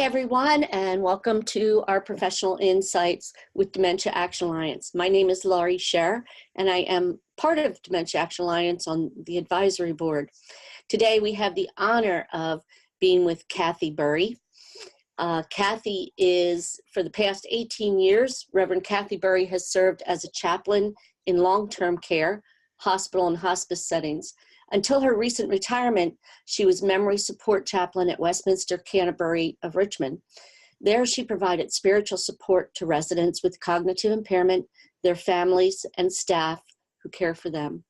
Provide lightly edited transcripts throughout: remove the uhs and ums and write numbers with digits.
everyone, and welcome to our Professional Insights with Dementia Action Alliance. My name is Laurie Scherrer, and I am part of Dementia Action Alliance on the advisory board. Today, we have the honor of being with Fogg Berry. Kathy is, for the past 18 years, Reverend Fogg Berry has served as a chaplain in long-term care, hospital, and hospice settings. Until her recent retirement, she was memory support chaplain at Westminster Canterbury of Richmond. There, she provided spiritual support to residents with cognitive impairment, their families, and staff who care for them.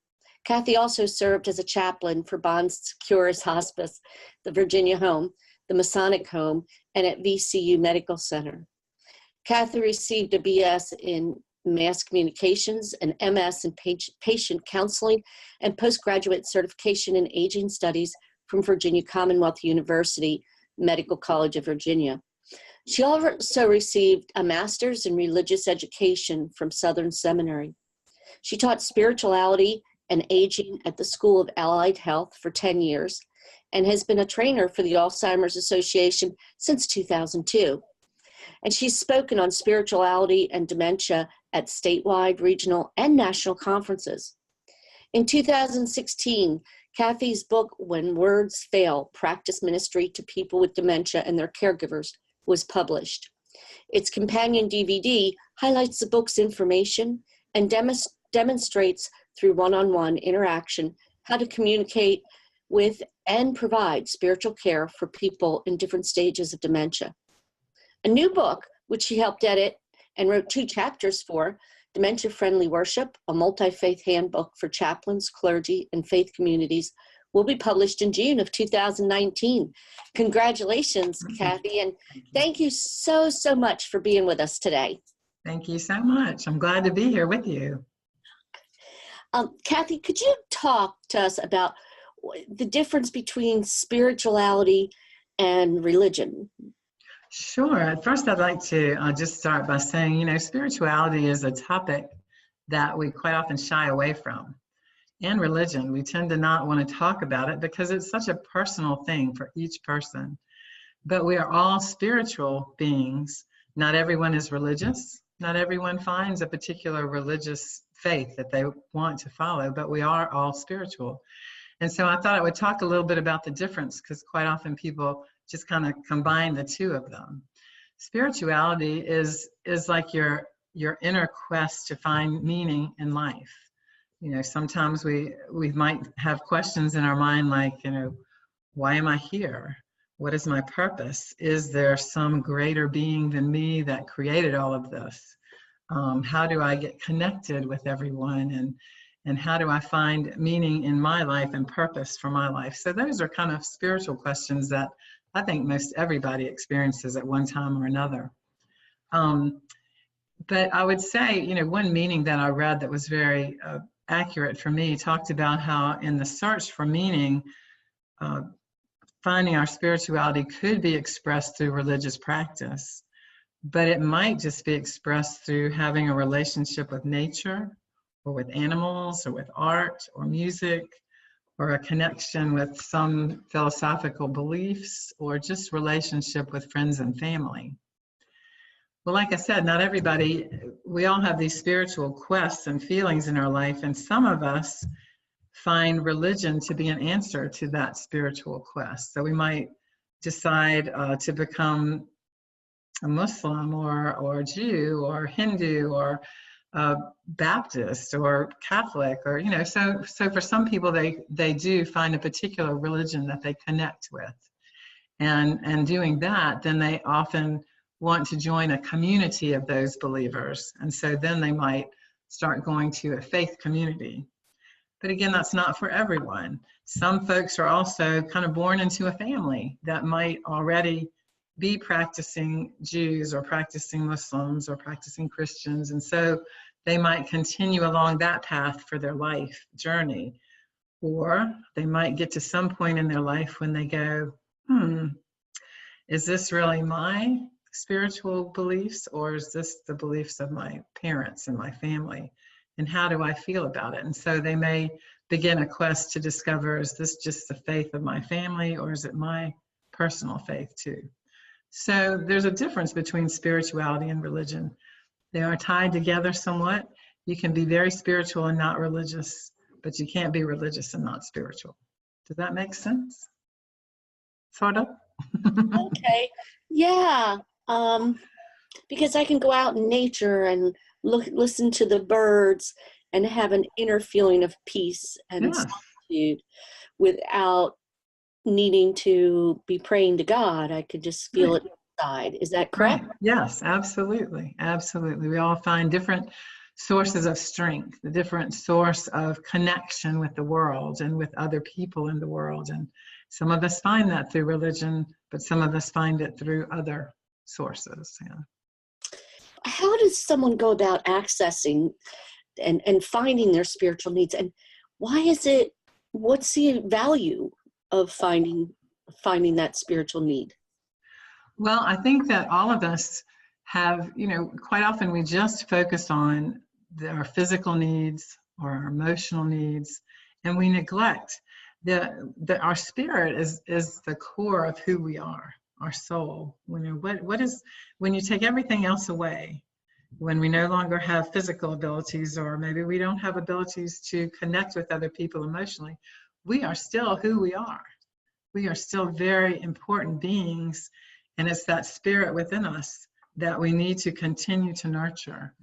Kathy also served as a chaplain for Bon Secours Hospice, the Virginia Home, the Masonic Home, and at VCU Medical Center. Kathy received a BS in Mass Communications, an MS in Patient Counseling, and postgraduate certification in Aging Studies from Virginia Commonwealth University, Medical College of Virginia. She also received a master's in religious education from Southern Seminary. She taught spirituality and aging at the School of Allied Health for 10 years and has been a trainer for the Alzheimer's Association since 2002. And she's spoken on spirituality and dementia at statewide, regional, and national conferences. In 2016, Kathy's book, When Words Fail, Practice Ministry to People with Dementia and Their Caregivers, was published. Its companion DVD highlights the book's information and demonstrates through one-on-one interaction how to communicate with and provide spiritual care for people in different stages of dementia. A new book, which she helped edit and wrote 2 chapters for, Dementia-Friendly Worship, a multi-faith handbook for chaplains, clergy, and faith communities, will be published in June of 2019. Congratulations, Kathy, and thank you so much for being with us today. Thank you so much. I'm glad to be here with you. Kathy, could you talk to us about the difference between spirituality and religion? Sure. First, I'd like to just start by saying, spirituality is a topic that we quite often shy away from. And religion, we tend to not want to talk about it because it's such a personal thing for each person. But we are all spiritual beings. Not everyone is religious. Not everyone finds a particular religious faith that they want to follow, but we are all spiritual. And so I thought I would talk a little bit about the difference because quite often people just kind of combine the two of them. Spirituality is like your inner quest to find meaning in life. Sometimes we might have questions in our mind like, why am I here? What is my purpose? Is there some greater being than me that created all of this? How do I get connected with everyone? And how do I find meaning in my life and purpose for my life? So those are kind of spiritual questions that I think most everybody experiences at one time or another. But I would say, one meaning that I read that was very accurate for me talked about how in the search for meaning, finding our spirituality could be expressed through religious practice, but it might just be expressed through having a relationship with nature or with animals or with art or music, or a connection with some philosophical beliefs, or just relationship with friends and family. Well, like I said, not everybody, we all have these spiritual quests and feelings in our life, and some of us find religion to be an answer to that spiritual quest. So we might decide to become a Muslim or Jew or Hindu or Baptist or Catholic, or so for some people they do find a particular religion that they connect with, and doing that, then they often want to join a community of those believers, and so then they might start going to a faith community. But again, that's not for everyone. Some folks are also kind of born into a family that might already be practicing Jews or practicing Muslims or practicing Christians, and so they might continue along that path for their life journey. Or they might get to some point in their life when they go, is this really my spiritual beliefs, or is this the beliefs of my parents and my family? And how do I feel about it? And so they may begin a quest to discover, is this just the faith of my family, or is it my personal faith too? So there's a difference between spirituality and religion. They are tied together somewhat. You can be very spiritual and not religious, but you can't be religious and not spiritual. Does that make sense? Sort of? Okay. Yeah. Because I can go out in nature and listen to the birds and have an inner feeling of peace and Yes. solitude without needing to be praying to God. I could just feel it inside. Is that correct? Right. Yes, absolutely. Absolutely. We all find different sources of strength, the different source of connection with the world and with other people in the world. And some of us find that through religion, but some of us find it through other sources. Yeah. How does someone go about accessing and finding their spiritual needs? And what's the value of finding that spiritual need? Well, I think that all of us have, quite often we just focus on our physical needs or our emotional needs, and we neglect that our spirit is the core of who we are, our soul. What is, when you take everything else away, when we no longer have physical abilities, or maybe we don't have abilities to connect with other people emotionally, we are still who we are. We are still very important beings. And it's that spirit within us that we need to continue to nurture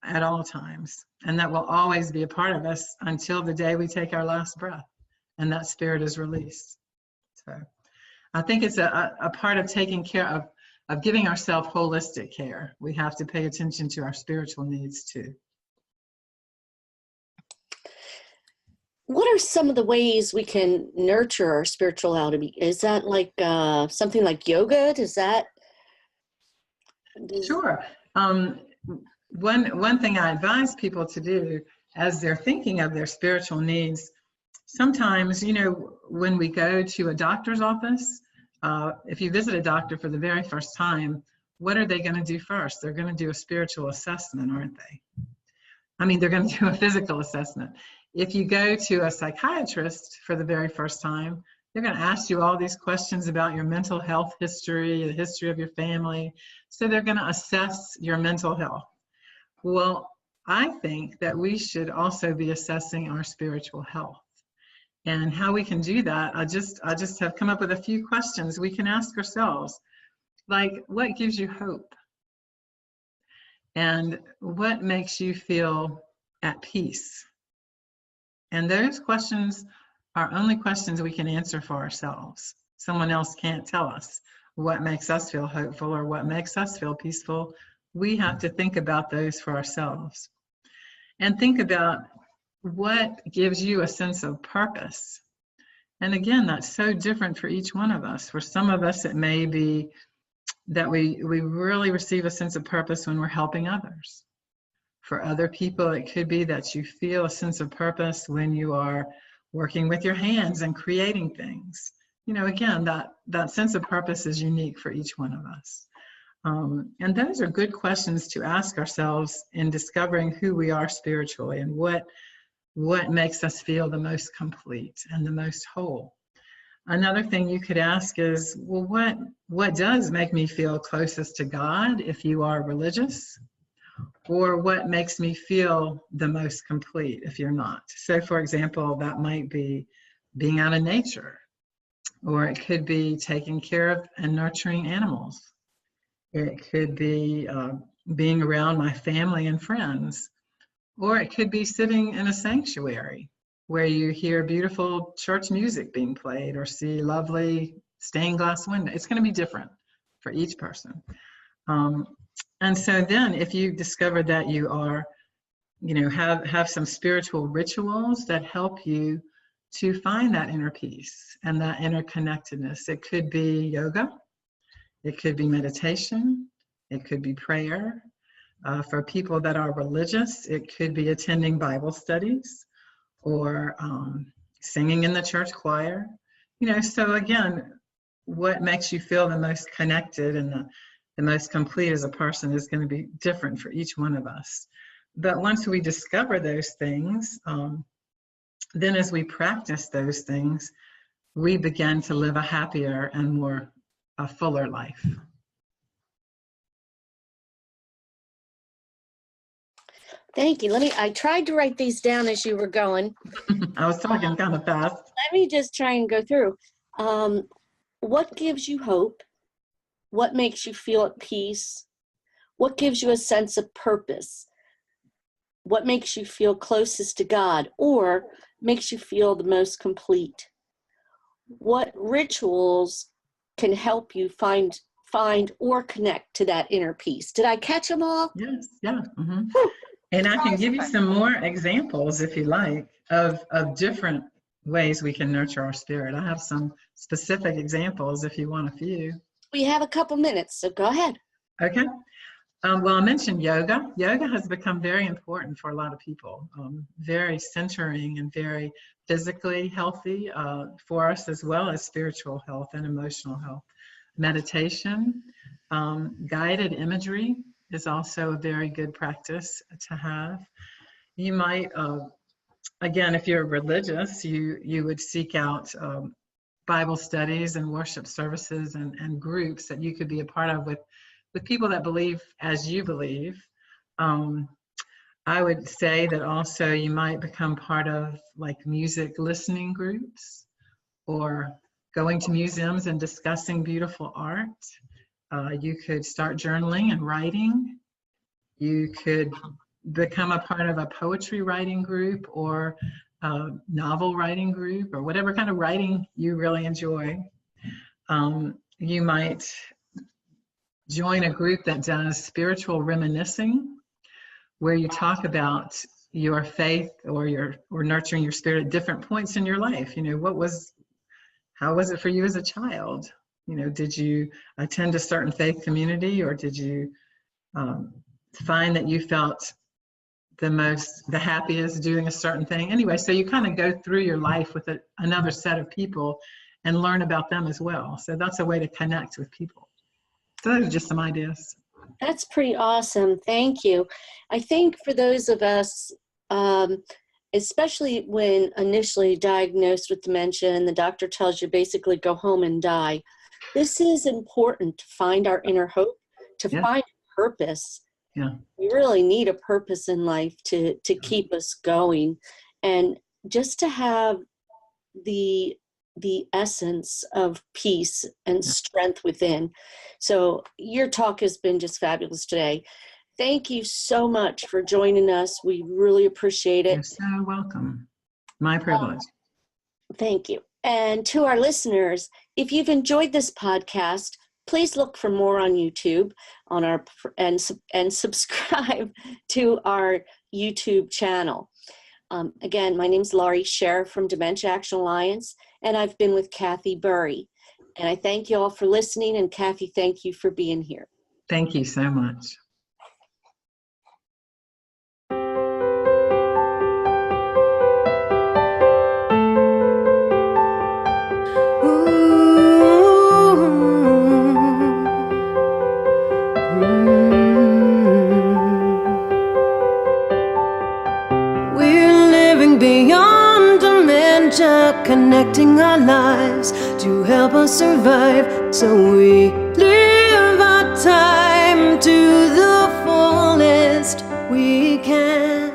at all times. And that will always be a part of us until the day we take our last breath and that spirit is released. So I think it's a part of taking care of giving ourselves holistic care. We have to pay attention to our spiritual needs too. What are some of the ways we can nurture our spirituality? Is that like something like yoga? Sure. One thing I advise people to do as they're thinking of their spiritual needs, sometimes, when we go to a doctor's office, if you visit a doctor for the very first time, what are they going to do first? They're going to do a spiritual assessment, aren't they? I mean, they're going to do a physical assessment. If you go to a psychiatrist for the very first time, they're going to ask you all these questions about your mental health history, the history of your family. So they're going to assess your mental health. Well, I think that we should also be assessing our spiritual health. And how we can do that, I just have come up with a few questions we can ask ourselves, like, what gives you hope? And what makes you feel at peace? And those questions are only questions we can answer for ourselves. Someone else can't tell us what makes us feel hopeful or what makes us feel peaceful. We have to think about those for ourselves. And think about what gives you a sense of purpose. And again, that's so different for each one of us. For some of us, it may be that we really receive a sense of purpose when we're helping others. For other people, it could be that you feel a sense of purpose when you are working with your hands and creating things. Again, that sense of purpose is unique for each one of us. And those are good questions to ask ourselves in discovering who we are spiritually and what makes us feel the most complete and the most whole. Another thing you could ask is, well, what does make me feel closest to God if you are religious? Or what makes me feel the most complete if you're not? So for example, that might be being out in nature, or it could be taking care of and nurturing animals. It could be being around my family and friends, or it could be sitting in a sanctuary where you hear beautiful church music being played or see lovely stained glass window. It's going to be different for each person. And so then if you discover that you are, have some spiritual rituals that help you to find that inner peace and that inner connectedness. It could be yoga, it could be meditation, it could be prayer. For people that are religious, it could be attending Bible studies or singing in the church choir. So again, what makes you feel the most connected and the most complete as a person is going to be different for each one of us. But once we discover those things, then as we practice those things, we begin to live a happier and more a fuller life. Thank you. I tried to write these down as you were going. I was talking kind of fast. Let me just try and go through. What gives you hope? What makes you feel at peace? What gives you a sense of purpose? What makes you feel closest to God or makes you feel the most complete? What rituals can help you find or connect to that inner peace? Did I catch them all? Yes, yeah. And I can give you some more examples, if you like, of different ways we can nurture our spirit. I have some specific examples if you want a few. We have a couple minutes, so go ahead. Okay. Well, I mentioned yoga. Yoga has become very important for a lot of people, very centering and very physically healthy for us, as well as spiritual health and emotional health. Meditation, guided imagery is also a very good practice to have. You might, again, if you're religious, you would seek out Bible studies and worship services and groups that you could be a part of with people that believe as you believe. I would say that also you might become part of like music listening groups or going to museums and discussing beautiful art. You could start journaling and writing. You could become a part of a poetry writing group or a novel writing group or whatever kind of writing you really enjoy. You might join a group that does spiritual reminiscing, where you talk about your faith or nurturing your spirit at different points in your life. You know, how was it for you as a child? You know, did you attend a certain faith community, or did you find that you felt the happiest doing a certain thing? Anyway, so you kind of go through your life with another set of people and learn about them as well. So that's a way to connect with people. So those are just some ideas. That's pretty awesome. Thank you. I think for those of us, especially when initially diagnosed with dementia and the doctor tells you basically go home and die, this is important to find our inner hope, to find purpose. Yeah. We really need a purpose in life to keep us going, and just to have the essence of peace and strength within. So your talk has been just fabulous today. Thank you so much for joining us. We really appreciate it. You're so welcome. My privilege. Thank you. And to our listeners, if you've enjoyed this podcast, please look for more on YouTube and subscribe to our YouTube channel. Again, my name is Laurie Scherrer from Dementia Action Alliance, and I've been with Fogg Berry. And I thank you all for listening, and Kathy, thank you for being here. Thank you so much. Beyond dementia, connecting our lives to help us survive, so we live our time to the fullest we can.